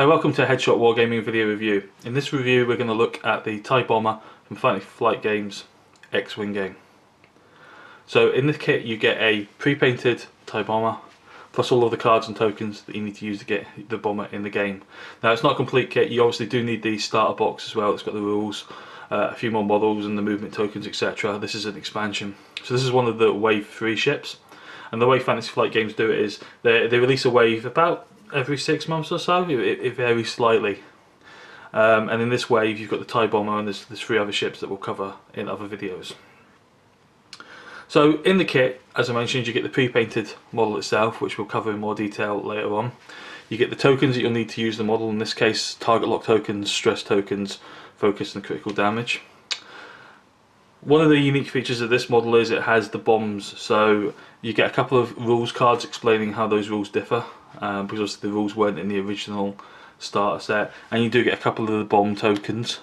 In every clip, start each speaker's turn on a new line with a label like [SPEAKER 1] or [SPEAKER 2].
[SPEAKER 1] Hi, welcome to Headshot Wargaming video review. In this review we're going to look at the TIE Bomber from Fantasy Flight Games X-Wing game. So in this kit you get a pre-painted TIE Bomber plus all of the cards and tokens that you need to use to get the bomber in the game. Now it's not a complete kit, you obviously do need the starter box as well. It's got the rules, a few more models and the movement tokens, etc. This is an expansion. So this is one of the Wave 3 ships, and the way Fantasy Flight Games do it is they release a wave about every 6 months or so. It varies slightly, and in this wave you've got the TIE Bomber and there's 3 other ships that we'll cover in other videos. So in the kit, as I mentioned, you get the pre-painted model itself, which we'll cover in more detail later on. You get the tokens that you'll need to use the model, in this case target lock tokens, stress tokens, focus and critical damage. One of the unique features of this model is it has the bombs, so you get a couple of rules cards explaining how those rules differ, because obviously the rules weren't in the original starter set, and you do get a couple of the bomb tokens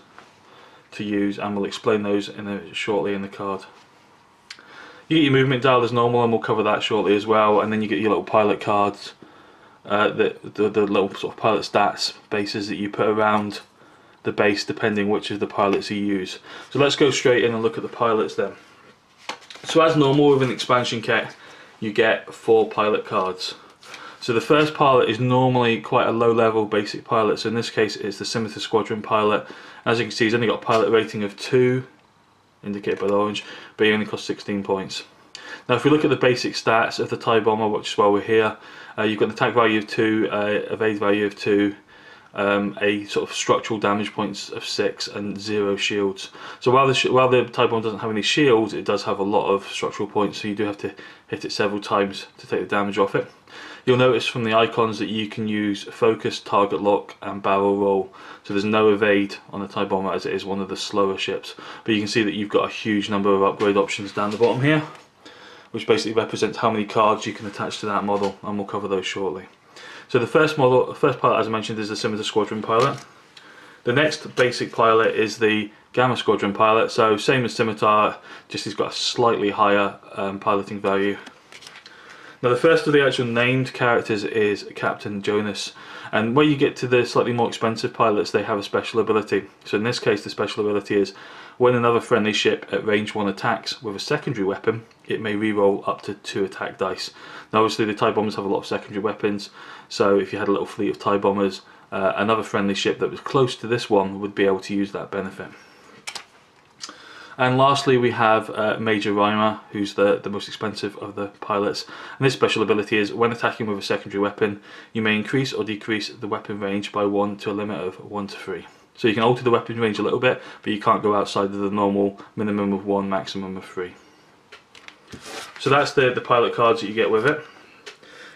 [SPEAKER 1] to use, and we'll explain those shortly in the card. You get your movement dial as normal, and we'll cover that shortly as well, and then you get your little pilot cards, the little sort of pilot stats bases that you put around the base depending which of the pilots you use. So let's go straight in and look at the pilots then. So as normal with an expansion kit, you get 4 pilot cards. So the first pilot is normally quite a low level basic pilot, so in this case it's the Scimitar Squadron pilot. As you can see, he's only got a pilot rating of 2, indicated by the orange, but he only costs 16 points. Now if we look at the basic stats of the TIE Bomber, which is why we're here, you've got an attack value of 2, evade value of 2, a sort of structural damage points of 6 and 0 shields. So while the TIE Bomber doesn't have any shields, it does have a lot of structural points, so you do have to hit it several times to take the damage off it. You'll notice from the icons that you can use focus, target lock and barrel roll. So there's no evade on the TIE Bomber as it is one of the slower ships. But you can see that you've got a huge number of upgrade options down the bottom here, which basically represents how many cards you can attach to that model, and we'll cover those shortly. So the first pilot, as I mentioned, is the Scimitar Squadron pilot. The next basic pilot is the Gamma Squadron pilot. So same as Scimitar, just he's got a slightly higher piloting value. Now the first of the actual named characters is Captain Jonas, and when you get to the slightly more expensive pilots, they have a special ability. So in this case the special ability is when another friendly ship at range 1 attacks with a secondary weapon, it may re-roll up to 2 attack dice. Now obviously the TIE Bombers have a lot of secondary weapons, so if you had a little fleet of TIE Bombers, another friendly ship that was close to this one would be able to use that benefit. And lastly we have Major Rhymer, who's the most expensive of the pilots, and this special ability is when attacking with a secondary weapon, you may increase or decrease the weapon range by 1 to a limit of 1 to 3. So you can alter the weapon range a little bit, but you can't go outside of the normal minimum of 1, maximum of 3. So that's the pilot cards that you get with it.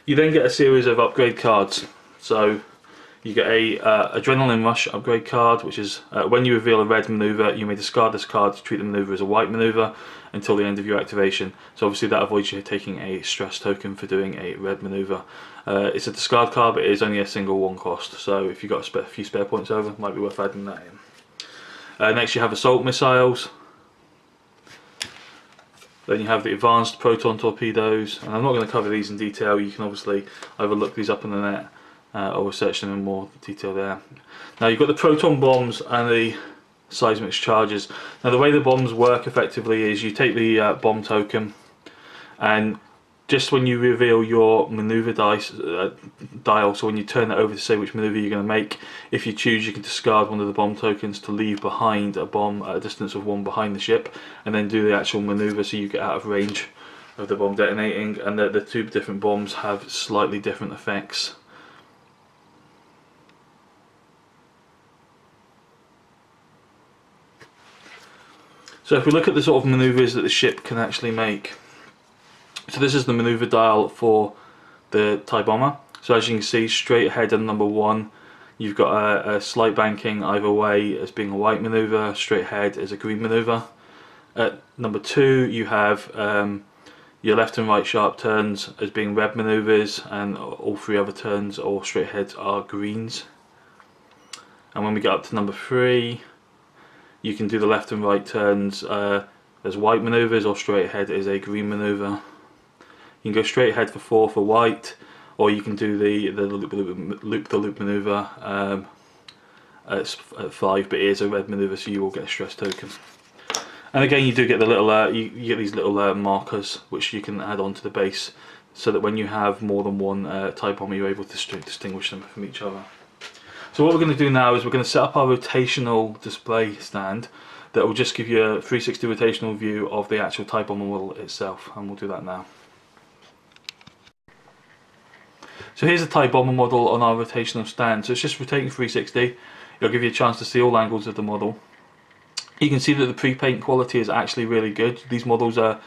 [SPEAKER 1] You then get a series of upgrade cards. So you get a Adrenaline Rush upgrade card, which is when you reveal a red maneuver, you may discard this card to treat the maneuver as a white maneuver until the end of your activation. So obviously that avoids you taking a stress token for doing a red maneuver. It's a discard card, but it is only a single 1 cost, so if you've got a few spare points over, it might be worth adding that in. Next you have Assault Missiles. Then you have the Advanced Proton Torpedoes, and I'm not going to cover these in detail. You can obviously either look these up on the net or research them in more detail there. Now you've got the proton bombs and the seismic charges. Now the way the bombs work effectively is you take the bomb token, and just when you reveal your maneuver dial, so when you turn it over to say which maneuver you're going to make, if you choose you can discard one of the bomb tokens to leave behind a bomb at a distance of 1 behind the ship, and then do the actual maneuver so you get out of range of the bomb detonating. And the 2 different bombs have slightly different effects. So if we look at the sort of maneuvers that the ship can actually make, so this is the maneuver dial for the TIE Bomber. So as you can see, straight ahead at number 1 you've got a slight banking either way as being a white maneuver, straight ahead as a green maneuver. At number 2 you have your left and right sharp turns as being red maneuvers, and all 3 other turns or straight aheads are greens. And when we get up to number 3, you can do the left and right turns as white maneuvers, or straight ahead is a green maneuver. You can go straight ahead for 4 for white, or you can do the loop maneuver at 5, but it is a red maneuver, so you will get a stress token. And again, you do get the little you get these little markers which you can add onto the base, so that when you have more than one type bomber, you're able to distinguish them from each other. So what we're going to do now is we're going to set up our rotational display stand that will just give you a 360 rotational view of the actual type bomber model itself, and we'll do that now. So here's the type bomber model on our rotational stand. So it's just rotating 360. It'll give you a chance to see all angles of the model. You can see that the pre-paint quality is actually really good. These models are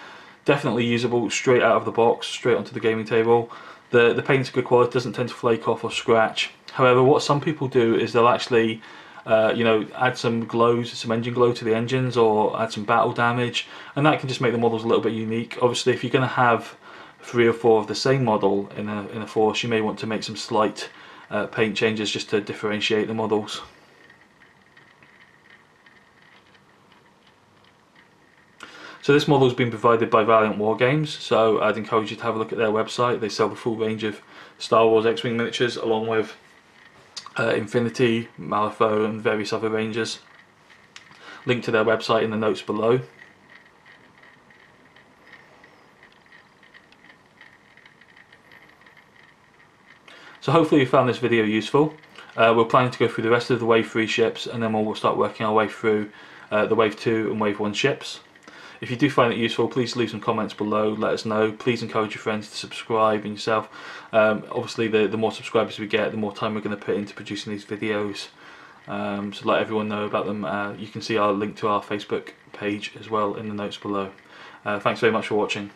[SPEAKER 1] definitely usable straight out of the box, straight onto the gaming table. The paint's good quality, doesn't tend to flake off or scratch. However, what some people do is they'll actually add some glows, some engine glow to the engines, or add some battle damage, and that can just make the models a little bit unique. Obviously, if you're going to have 3 or 4 of the same model in a force, you may want to make some slight paint changes just to differentiate the models. So this model has been provided by Valiant Wargames, so I'd encourage you to have a look at their website. They sell the full range of Star Wars X-Wing miniatures, along with Infinity, Malifaux and various other ranges. Link to their website in the notes below. So hopefully you found this video useful. We're planning to go through the rest of the Wave 3 ships, and then we'll start working our way through the Wave 2 and Wave 1 ships. If you do find it useful, please leave some comments below, let us know. Please encourage your friends to subscribe and yourself. Obviously the more subscribers we get, the more time we're going to put into producing these videos. So let everyone know about them. You can see our link to our Facebook page as well in the notes below. Thanks very much for watching.